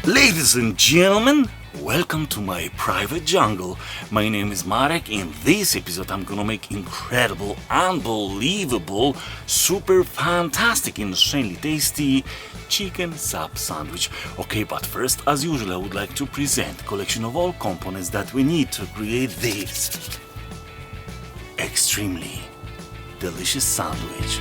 Ladies and gentlemen, welcome to my private jungle. My name is Marek. In this episode I'm gonna make incredible, unbelievable, super fantastic, insanely tasty chicken sub sandwich. Okay, but first, as usual, I would like to present a collection of all components that we need to create this extremely delicious sandwich.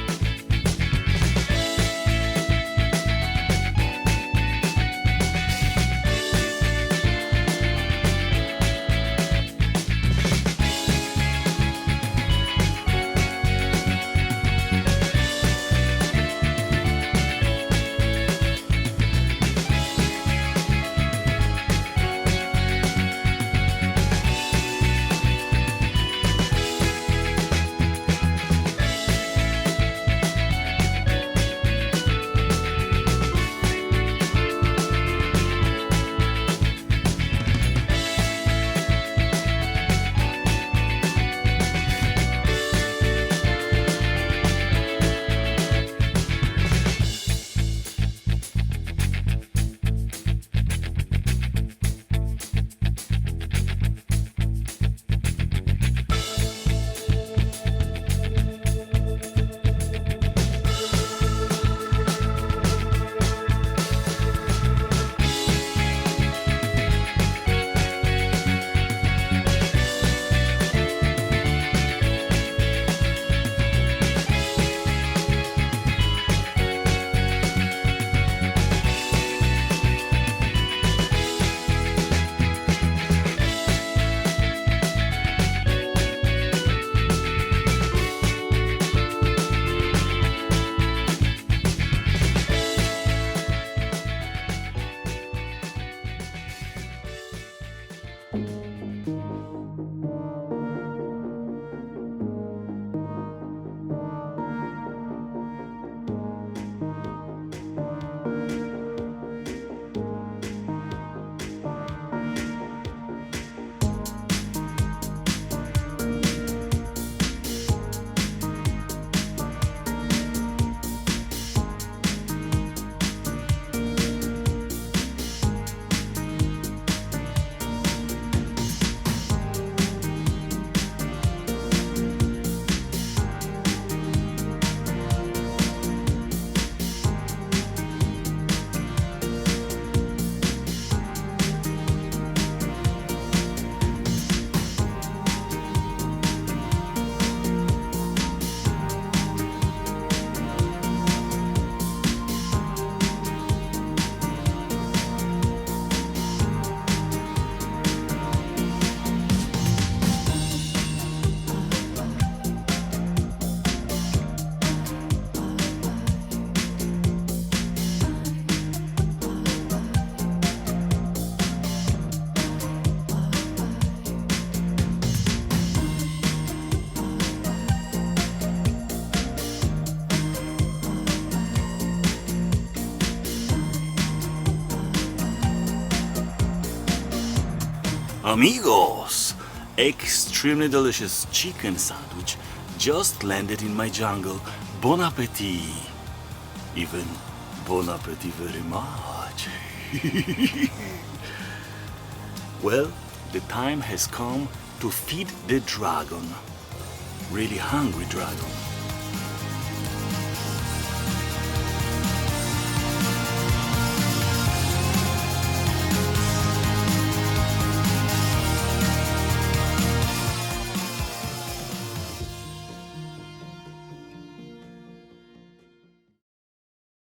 Amigos, extremely delicious chicken sandwich just landed in my jungle. Bon appetit. Even bon appetit very much. Well, the time has come to feed the dragon. Really hungry dragon.